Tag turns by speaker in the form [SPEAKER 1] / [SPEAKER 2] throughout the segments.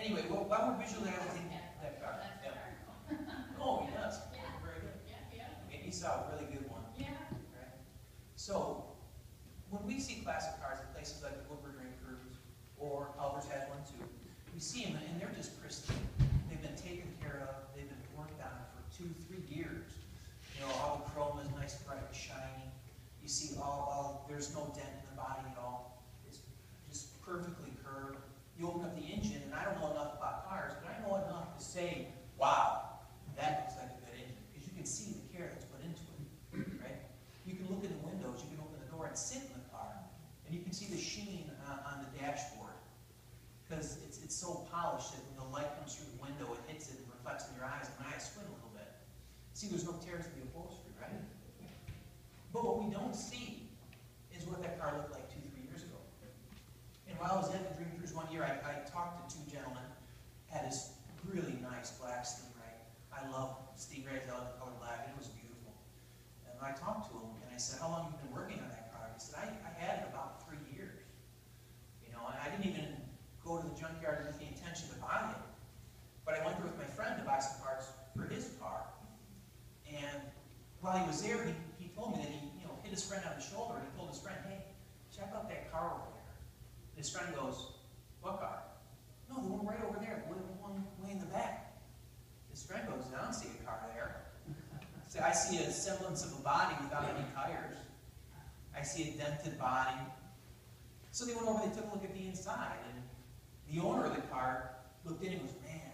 [SPEAKER 1] Anyway, well, while we're visualizing that car. Yeah. Oh, he does. Yeah. Very good. Yeah. Maybe you saw a really good one. Yeah. Right? So, when we see classic cars at places like the Woodward Ring Cruise, or Alvers has one too, we see them and they're just pristine. They've been taken care of. They've been worked on for 2-3 years. You know, all the chrome is nice, bright, and shiny. You see there's no dent in the body at all. It's just perfectly curved. You open up the engine, and I don't know enough about cars, but I know enough to say, wow, that looks like a good engine. Because you can see the care that's put into it, right? You can look in the windows, you can open the door and sit in the car, and you can see the sheen on the dashboard. Because it's so polished that when the light comes through the window, it hits it and reflects in your eyes, and my eyes squint a little bit. See, there's no tears in the upholstery, right? But what we don't see is what that car looked like 2-3 years ago. And while I was at the Dream Cruise one year, I talked to 2 gentlemen, had this really nice black Stingray. I love Stingrays, I love the color black, and it was beautiful. And I talked to him, and I said, how long have you been working on that car? He said, I had it about 3 years. You know, and I didn't even go to the junkyard with the intention to buy it. But I went there with my friend to buy some parts for his car. And while he was there, he told me that he hit his friend on the shoulder, and he told his friend, hey, check out that car over there. And his friend goes, what car? No, the one right over there, the one way in the back. His friend goes, I don't see a car there. So I see a semblance of a body without any tires. I see a dented body. So they went over, they took a look at the inside, and the owner of the car looked in and goes, man,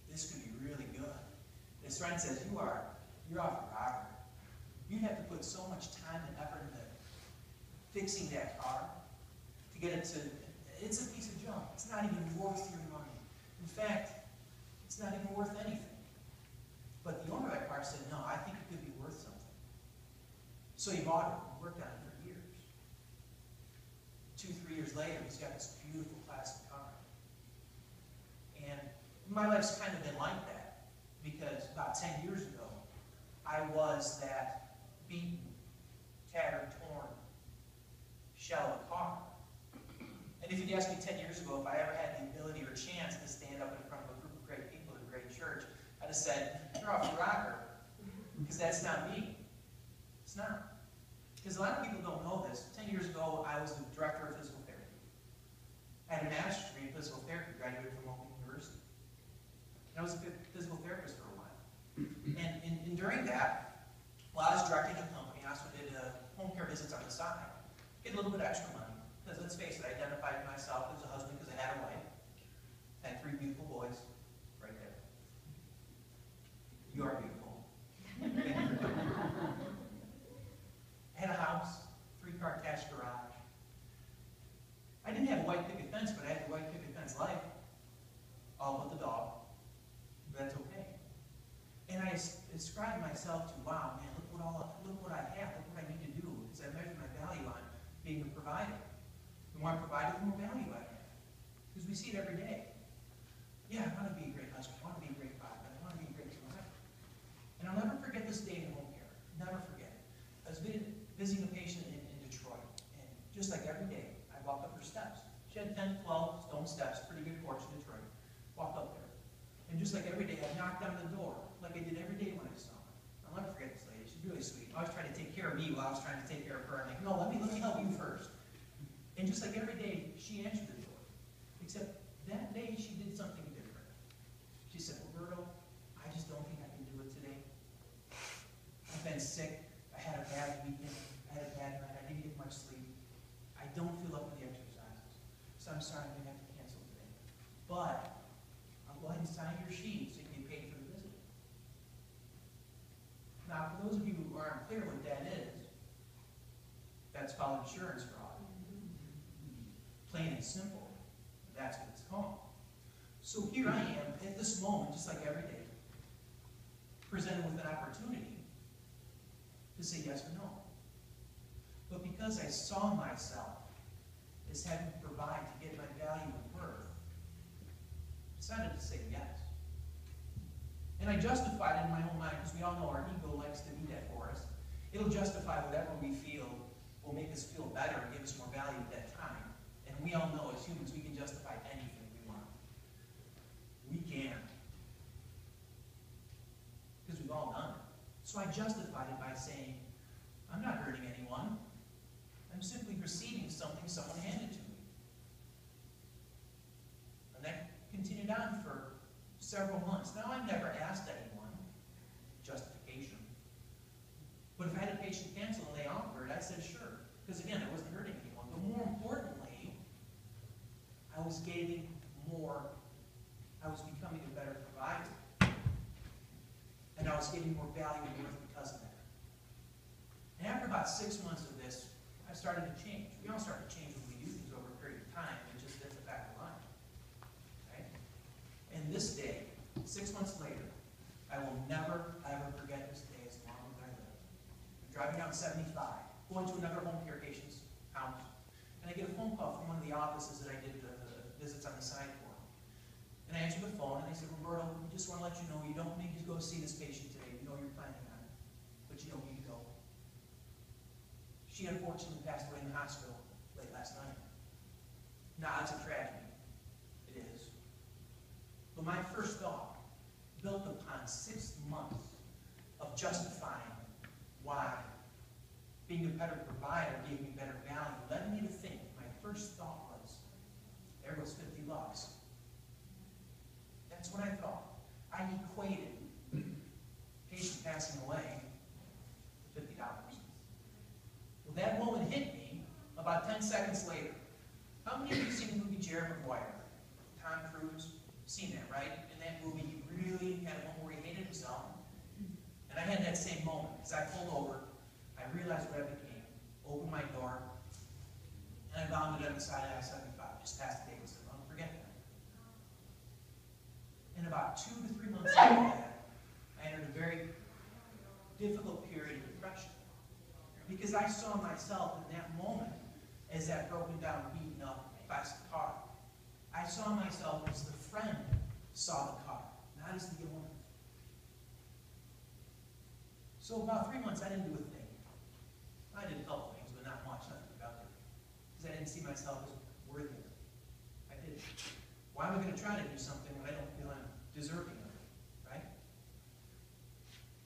[SPEAKER 1] this could be really good. And his friend says, you're off your rocker. You have to put so much time and effort into fixing that car to get it to, it's a piece of junk. It's not even worth your money. In fact, it's not even worth anything. But the owner of that car said, no, I think it could be worth something. So he bought it and worked on it for years. 2-3 years later, he's got this beautiful classic car. And my life's kind of been like that, because about 10 years ago, I was that beaten, tattered, torn shell of a car. And if you'd asked me 10 years ago if I ever had the ability or chance to stand up in front of a group of great people in a great church, I'd have said, you're off your rocker, because that's not me. It's not. Because a lot of people don't know this. 10 years ago, I was the director of physical therapy. I had a master's degree in physical therapy, graduated from Oakland University. And I was a physical therapist for a while. And during that, while I was directing a company, I also did home care visits on the side. Get a little bit extra money. Because let's face it, I identified myself as a husband because I had a wife. I had 3 beautiful boys right there. You are beautiful. I had a house, 3-car attached garage. I didn't have a white picket fence, but I had the white picket fence life. All but the dog. But that's okay. And I described myself to, wow, man, look what I have, look what I need to do, because I measure my value on being a provider. The more I provide, the more value I have. Because we see it every day. Yeah, I want to be a great husband, I want to be a great father, I want to be a great provider. And I'll never forget this day in home care. Never forget it. I was visiting a patient in Detroit, and just like every day, I walked up her steps. She had 10, 12 stone steps, pretty good porch in Detroit. Walked up there. And just like every day, I knocked on the door, like I did every day when I saw her. I'll never forget this lady. She's really sweet. I was trying to take care of me while I was trying to take care of her. I'm like, no, let me help you first. And just like every day, she answered the door. Except that day, she did something different. She said, Roberto, I just don't think I can do it today. I've been sick. I had a bad weekend. I had a bad night. I didn't get much sleep. I don't feel up to the exercises. So I'm sorry, I'm going to have to cancel today. But I'll go ahead and sign your sheet so you can get paid for the visit. Now, for those of you who aren't clear what that is, that's called insurance fraud. Plain and simple. That's what it's called. So here I am at this moment, just like every day, presented with an opportunity to say yes or no. But because I saw myself as having to provide to get my value and worth, I decided to say yes. And I justified it in my own mind, because we all know our ego likes to do that for us. It'll justify whatever we feel will make us feel better and give us more value at that time. And we all know as humans we can justify anything we want. I justified it by saying, I'm not hurting anyone. I'm simply receiving something someone handed to me. And that continued on for several months. Now, I never asked anyone justification. But if I had a patient cancel and they offered, I said sure. Because again, I wasn't hurting anyone. But more importantly, I was gaining more. I was becoming a better provider. And I was getting more value and worth because of that. And after about 6 months of this, I started to change. We all start to change when we do things over a period of time. It just that's a fact of life. Right? And this day, 6 months later, I will never, ever forget this day as long as I live. I'm driving down 75, going to another home care patient's house, and I get a phone call from one of the offices that I did the visits on the side for. And I answered the phone, and they said, Roberto, we just want to let you know you don't need to go see this patient today. We know you're planning on it, but you don't need to go. She unfortunately passed away in the hospital late last night. Now, it's a tragedy. It is. But my first thought, built upon 6 months of justifying why being a better provider gave me better value, led me to think, my first thought was, there goes $50. That's what I thought. I equated patient passing away to $50. Well, that moment hit me about 10 seconds later. How many of you have seen the movie Jerry Maguire? Tom Cruise? Seen that, right? In that movie, he really had a moment where he hated himself. And I had that same moment. As I pulled over, I realized what I became. Opened my door, and I bounded up the side of I-75, just past the Davidson. I'll never forget that. And about 2 to 3 months after that, I entered a very difficult period of depression. Because I saw myself in that moment as that broken down, beaten up plastic car. I saw myself as the friend saw the car, not as the owner. So about 3 months, I didn't do a thing. I did a couple things, but not much, nothing productive. Because I didn't see myself as worthy of it. I didn't. Why am I going to try to do something when I don't feel I'm deserving of it, right?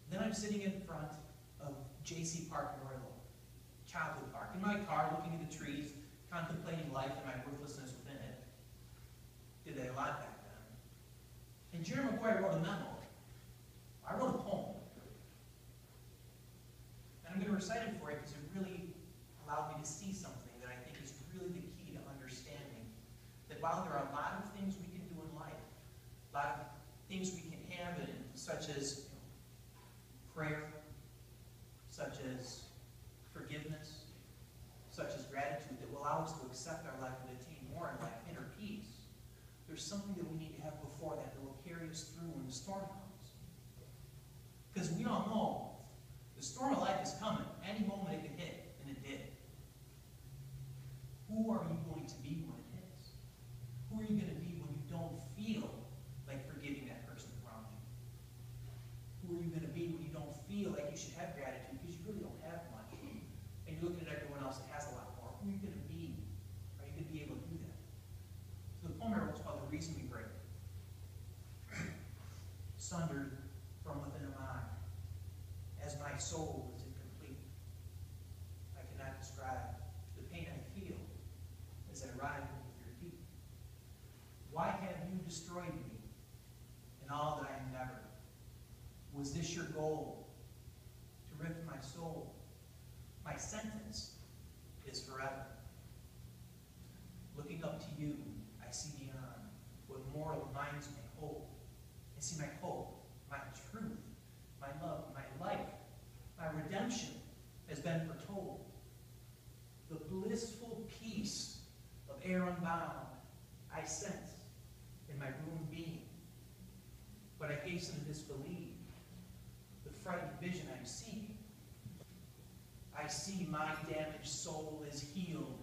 [SPEAKER 1] Then I'm sitting in front of J.C. Park in Orion, childhood park, in my car, looking at the trees, contemplating life and my worthlessness within it. Did a lot back then. And Jerry Maguire wrote a memo. I wrote a poem. And I'm going to recite it for you because it really allowed me to see something that I think is really the key to understanding that while there are a lot of things we can do in life, a lot of things we can have in, such as prayer, such as forgiveness, such as gratitude, that will allow us to accept our life and attain more in life, inner peace. There's something that we need to have before that will carry us through when the storm comes. Because we all know the storm of life is coming. Any moment it can hit, and it did. Who are you going to be when it hits? Who are you going to be when you don't feel like forgiving that person that wronged you? Who are you going to be when you don't feel like you should have gratitude because you really don't have much? And you're looking at everyone else that has a lot more. Who are you going to be? Are you going to be able to do that? So the poem I wrote is called The Reason We Break. Sundered from within a mind, as my soul is incomplete. I cannot describe the pain I feel as I ride beneath your feet. Why have you destroyed me in all that I am never? Was this your goal? To rip my soul? My sentence is forever. Looking up to you, I see beyond what mortal minds may hold. I see my hope, my truth, my love, my life, my redemption has been foretold. The blissful peace of air unbound I sense in my ruined being. But I hasten to disbelieve the frightened vision I'm seeing. I see my damaged soul is healed,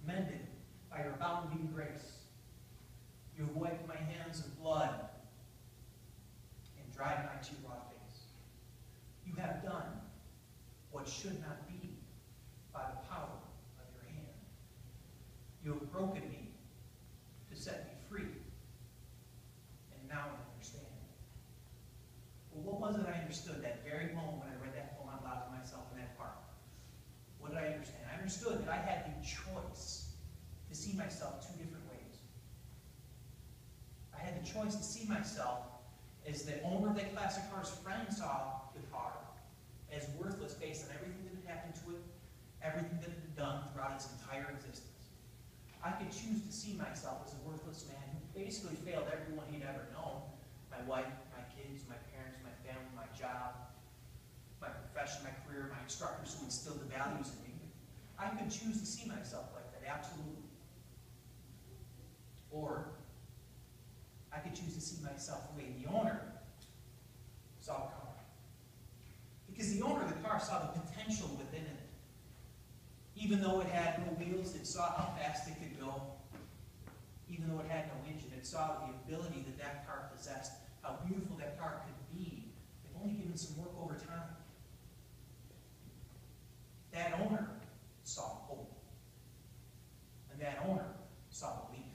[SPEAKER 1] mended by your abounding grace. You have wiped my hands of blood and dried my tear-rot face. You have done what should not be by the power of your hand. You have broken me to set me free, and now I understand. Well, what was it I understood that very moment when I read that poem out loud to myself in that park? What did I understand? I understood that I had the choice to see myself two different ways. I had the choice to see myself as the owner of that classic car's friend saw the car, as worthless based on everything that had happened to it, everything that it had done throughout its entire existence. I could choose to see myself as a worthless man who basically failed everyone he'd ever known. My wife, my kids, my parents, my family, my job, my profession, my career, my instructors who instilled the values in me. I could choose to see myself like that, absolutely. Or I could choose to see myself the way the owner saw the car. Because the owner of the car saw the potential within it. Even though it had no wheels, it saw how fast it could go. Even though it had no engine, it saw the ability that that car possessed, how beautiful that car could be, if only given some work over time. That owner saw hope. And that owner saw belief.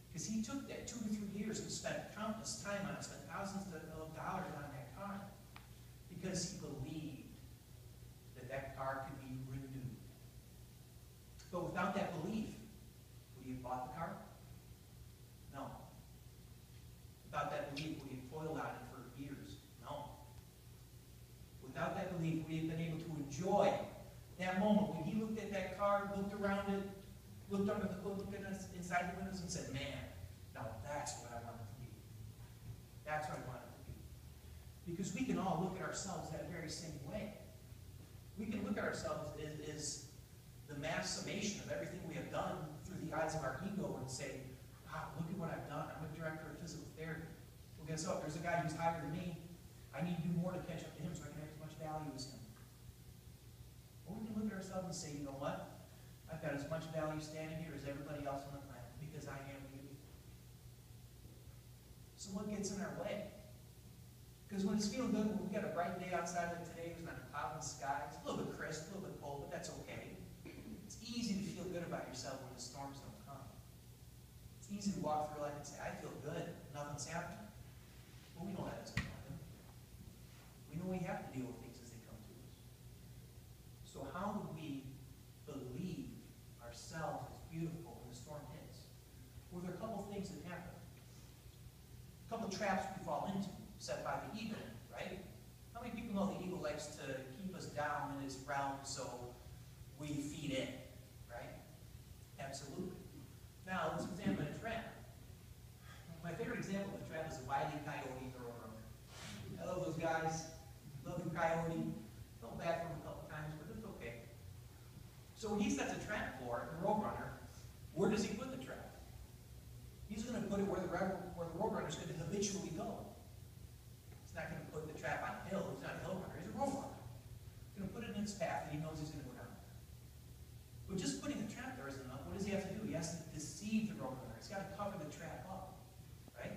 [SPEAKER 1] Because he took that 2 to 3 years and spent countless time on it, spent thousands of dollars on that car. Because he believed that that car could be renewed. But without that belief, would he have bought the car? No. Without that belief, would he have toiled on it for years? No. Without that belief, would he have been able to enjoy that moment when he looked at that car, looked around it, looked under the hood, looked at us inside the windows and said, man, now that's what I want it to be. That's what I want it to be. Because we can all look at ourselves that very same way. We can look at ourselves as the mass summation of everything we have done through the eyes of our ego and say, wow, look at what I've done. I'm a director of physical therapy. Well, guess what? There's a guy who's higher than me. I need to do more to catch up to him so I can have as much value as him. Or we can look at ourselves and say, you know what? I've got as much value standing here as everybody else on the planet because I am beautiful. So what gets in our way? Because when it's feeling good, when we've got a bright day outside like today, there's not a cloud in the sky, it's a little bit crisp, a little bit cold, but that's okay. It's easy to feel good about yourself when the storms don't come. It's easy to walk through life and say, I feel good, nothing's happening. Well, we know that doesn't happen. We know we have to deal with things as they come to us. So how do we believe ourselves as beautiful when the storm hits? Well, there are a couple things that happen. A couple traps we fall into, set by the ego, right? How many people know the ego likes to keep us down in its realm so we feed in, right? Absolutely. Now, let's examine a trap. My favorite example of a trap is a wily coyote or roadrunner. I love those guys. Love the coyote. Felt bad for him a couple times, but it's okay. So when he sets a trap for the roadrunner, where does he put the trap? He's going to put it where the roadrunner is going to habitually go. He's not going to put the trap on a hill. He's not a hill runner. He's a roadrunner. He's going to put it in its path that he knows he's going to go down. But just putting the trap there isn't enough. What does he have to do? He has to deceive the roadrunner. He's got to cover the trap up, right?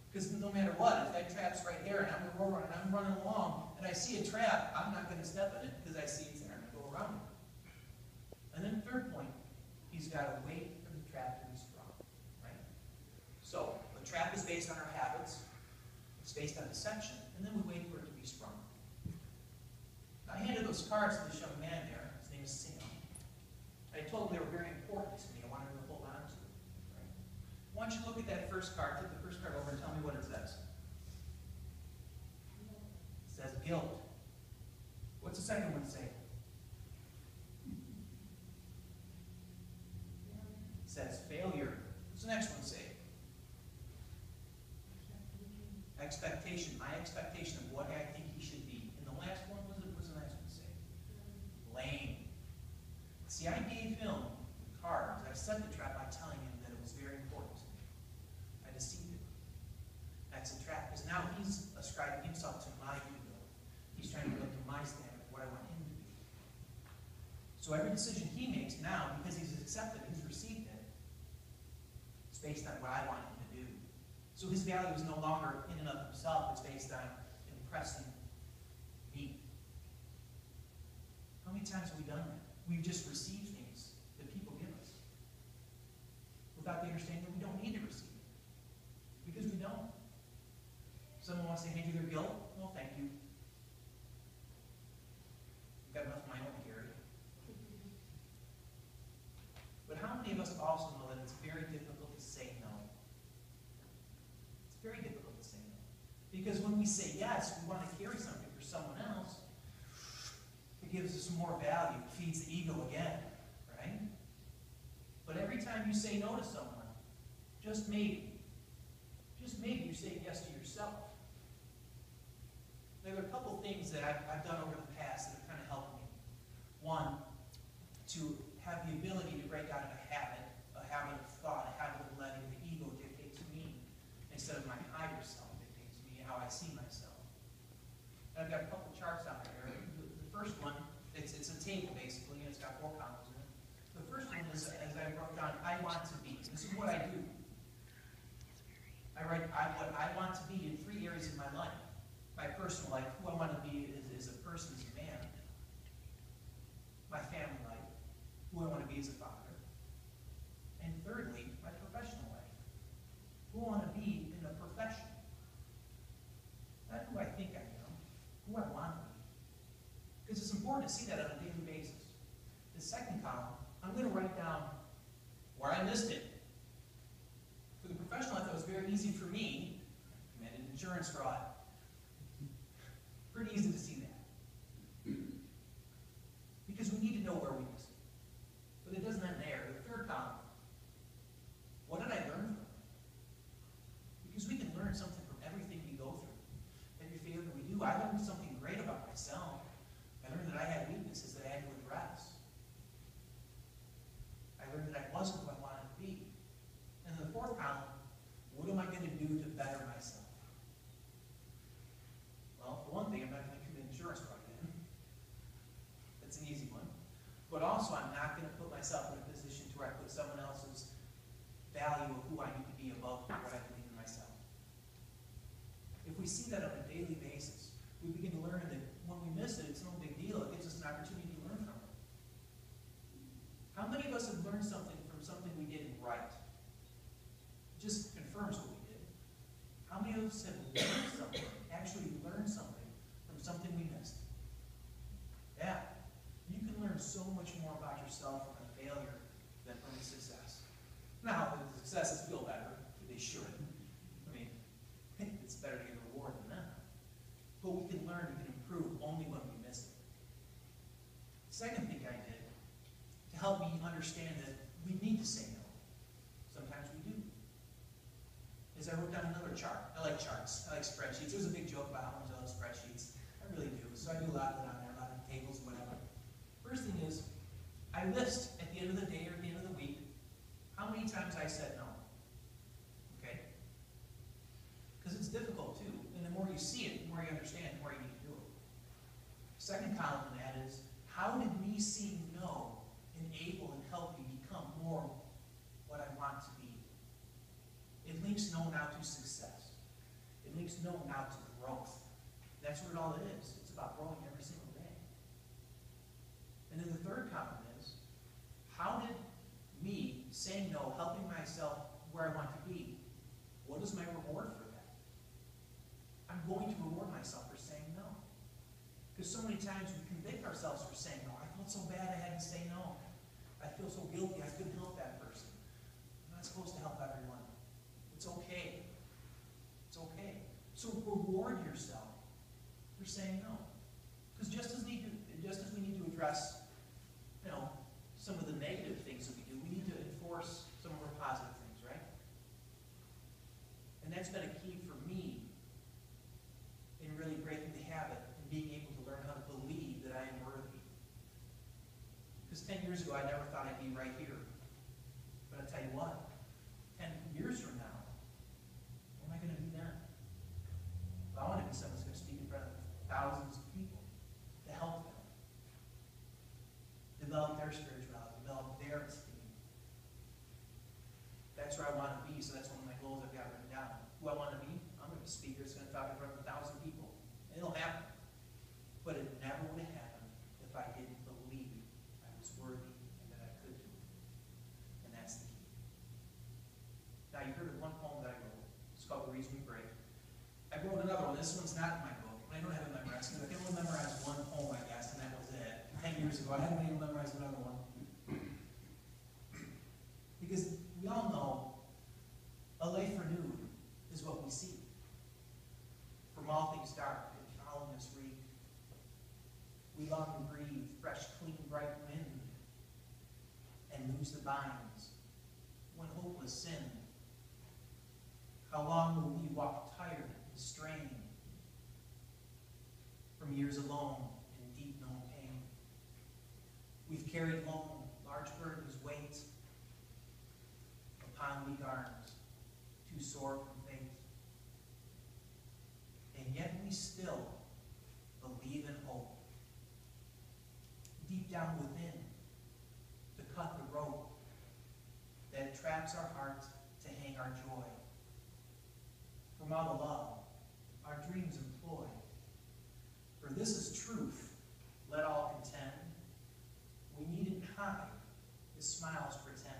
[SPEAKER 1] Because no matter what, if that trap's right there and I'm the roadrunner and I'm running along and I see a trap, I'm not going to step in it because I see it's there and I go around it. And then third point, he's got to wait for the trap to be sprung, right? So the trap is based on our habits. It's based on deception, and then we wait for it to be sprung. I handed those cards to this young man there. His name is Sam. I told him they were very important to me. I wanted him to hold on to them. Right? Why don't you look at that first card, flip the first card over and tell me what it says. It says guilt. What's the second one say? It says failure. What's the next one say? Expectation. My expectation of what I think he should be. And the last one, what's the next one say? Blame. See, I gave him the cards. I set the trap by telling him that it was very important to me. I deceived him. That's a trap. Because now he's ascribing himself to my ego. He's trying to live to my standard of what I want him to be. So every decision he makes now, because he's accepted it, he's received it, it's based on what I want him to do. So his value is no longer in and of himself. It's based on impressing me. How many times have we done that? We've just received things that people give us without the understanding that we don't need to receive it. Because we don't. Someone wants to hand you their guilt. Well, thank Because when we say yes, we want to carry something for someone else. It gives us more value. It feeds the ego again, right? But every time you say no to someone, just maybe you're saying yes to yourself. There are a couple things that I've done over the past that have kind of helped me. One, to have the ability to break out of a habit of thought, a habit of letting the ego dictate to me instead of my higher self dictate to me how I see myself. And I've got a couple charts out there. The first one, it's a table basically, and it's got 4 columns in it. The first one is, as I wrote down, I want to be. This is what I do. I write what I want to be in 3 areas of my life. My personal life, who I want to be as a person, as a man. My family life, who I want to be as a father. And thirdly, my professional life, who I want to be in a profession. Not who I think I am, who I want to be. Because it's important to see that on a daily basis. The second column, I'm going to write down where I missed it. For the professional life, that was very easy for me. I committed insurance fraud. Pretty easy to see that. Because we need to know where we missed it. But it doesn't end there. The third column, what did I learn from it? Because we can learn something from everything we go through. Every failure we do. I learned something great about myself. I learned that I had weaknesses that I had to address. I learned that I wasn't who I wanted to be. And in the fourth column, what am I going to do to better myself? Well, for one thing, I'm not going to commit insurance fraud again. That's an easy one. But also, I'm not going to put myself in a position to where I put someone else's value of who I need to be above what I believe in myself. If we see that on a daily basis, we begin to learn that when we miss it, it's no big deal. It gives us an opportunity to learn from it. How many of us have learned something from something we didn't right? It just confirms what we did. How many of us have learned something, actually learned something from something we missed? Yeah. You can learn so much more about yourself from a failure than from a success. Now, the successes feel better. They should. I mean, it's better to get a reward than that. But we can learn, we can improve only when we miss it. Second thing I did to help me understand that we need to say no. Sometimes we do. Is I wrote down another chart. I like charts. I like spreadsheets. There's a big joke about how much I love spreadsheets. I really do. So I do a lot of it on there, a lot of tables, whatever. First thing is, I list at the end of the day or at the end of the week how many times I said no. Okay? Because it's difficult too. And the more you see it, the more you understand, the more you need to do it. Second column in that is, how did me seeing no enable and help me become more what I want to be? It links no now to success. It links no now to growth. That's what all it is. It's about growing every single day. And then the third column is, how did me saying no, helping myself where I want to be, what is my reward for that? I'm going to reward myself for saying no. Because so many times we convict ourselves for saying no. I felt so bad I had to say no. I feel so guilty I couldn't help that person. I'm not supposed to help everyone. It's okay. It's okay. So reward yourself for saying no. Because just as we need to address, some of the negative things that we do, we need to enforce some of our positive things, right? And that's been a key for me in really breaking the habit and being able to learn how to believe that I am worthy. Because 10 years ago, I never thought I'd be right here. But I'll tell you what, 10 years from now, what am I going to be then? Well, I want to be someone who's going to speak in front of thousands of people to help them. Develop their spirituality, develop their esteem. That's where I want to be, so that's one of my goals I've got written down. Who I want to be? I'm going to be a speaker that's going to talk in front of 1,000 people. And it'll happen. But it never would have happened if I didn't believe I was worthy and that I could do it. And that's the key. Now, you heard of one poem that I wrote. It's called The Reason We Break. I wrote another one. This one's not in my book. I don't have it memorized. I can only memorize one poem, I guess, and that was it. 10 years ago, I hadn't even memorized another one. Because we all know a life renewed is what we see. For from all things dark and foulness reek. We long to breathe fresh, clean, bright wind and lose the binds when hopeless sin. How long will we walk tired and strained from years alone in deep known pain? We've carried long, large burdens weight upon weak arms, too sore from fate. And yet we still believe in hope. Deep down within, to cut the rope that traps our hearts to hang our joy. From out of love, our dreams employ. For this is truth, let all contend. We needn't hide, his smiles pretend.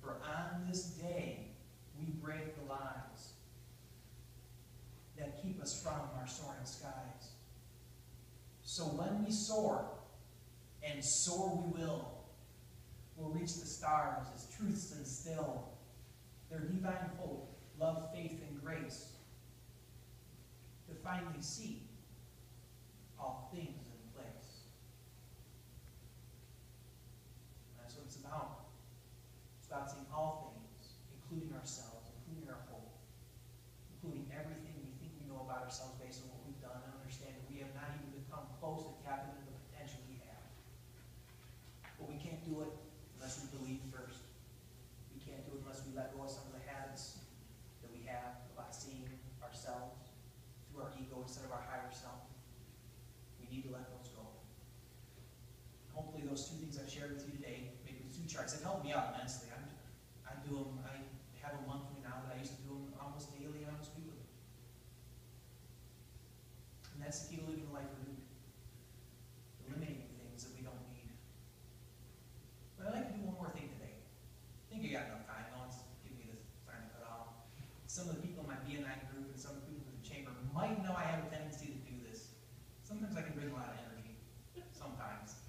[SPEAKER 1] For on this day, we break the lies that keep us from our soaring skies. So when we soar, and soar we will, we'll reach the stars as truths instill their divine hope, love, faith, and grace, to finally see all things in place. That's what it's about. It's about seeing all things, including ourselves, including our hope, including everything we think we know about ourselves based on what we've done, and understand that we have not even come close to tapping into the potential we have. But we can't do it unless we believe first. We can't do it unless we let go of some of the habits that we have about seeing ourselves through our ego instead of our higher self. We need to let those go. Hopefully those two things I've shared with you today, maybe the two charts, have helped me out immensely. I do them, I have them monthly now, but I used to do them almost daily and almost weekly. And that's the key to living a life renewed. Eliminating things that we don't need. But I'd like to do one more thing today. I think I got enough time. No one's giving me this time to cut off. Some of the people in my B&I group and some of the people in the chamber might know I have a tendency to do this. Sometimes I can bring a lot of energy. Sometimes.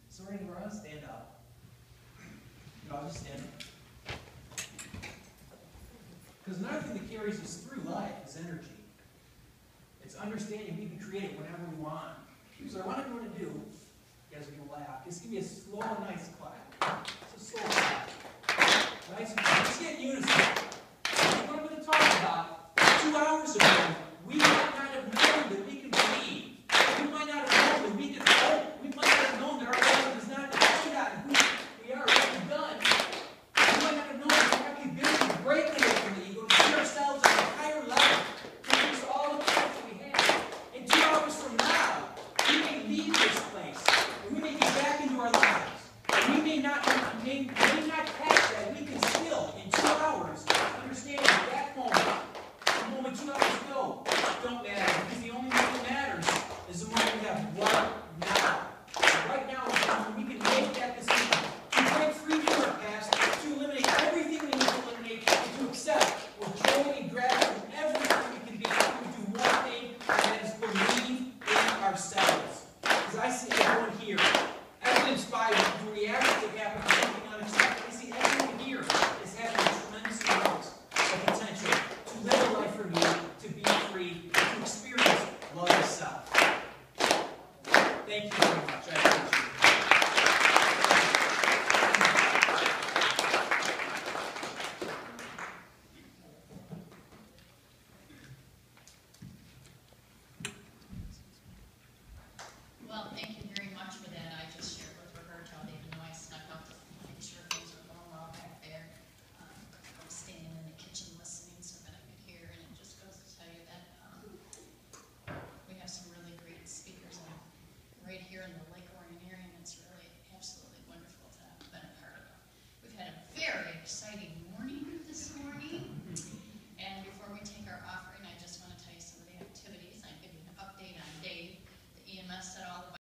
[SPEAKER 1] So we're going to stand up. You all just stand up. Because another thing that carries us through life is energy. It's understanding we can create it whenever we want. So what I'm going to do, you guys are going to laugh, just give me a slow and nice clap. Just a slow clap. Nice and let's get unison. What I'm going to talk about, 2 hours ago, we might not have known that we can believe. We might not have known that we can hope. We might not have known that our life is not dependent on who we are, what we've done. We might not have known that we have the ability to break away from the ego, to see ourselves on a higher level, to use all the potential we have. And 2 hours from now, we may leave this place, and we may get back into our lives. And we may not catch that. We can still, in 2 hours, understand at that moment, the moment 2 hours ago, don't matter. Because the only thing that matters is the moment we have right now. Right now is the moment we can make that decision to break free from our past, to eliminate everything we need to eliminate, and to accept with joy and gratitude everything we can be. We do one thing, and that is believe in ourselves. Because I see everyone here, I've been inspired to react to what happened to something unexpected. I see everyone here is having a tremendous amount of potential to live a life for you, to be free, to experience love yourself. Thank you very much. I appreciate it.
[SPEAKER 2] Well, thank you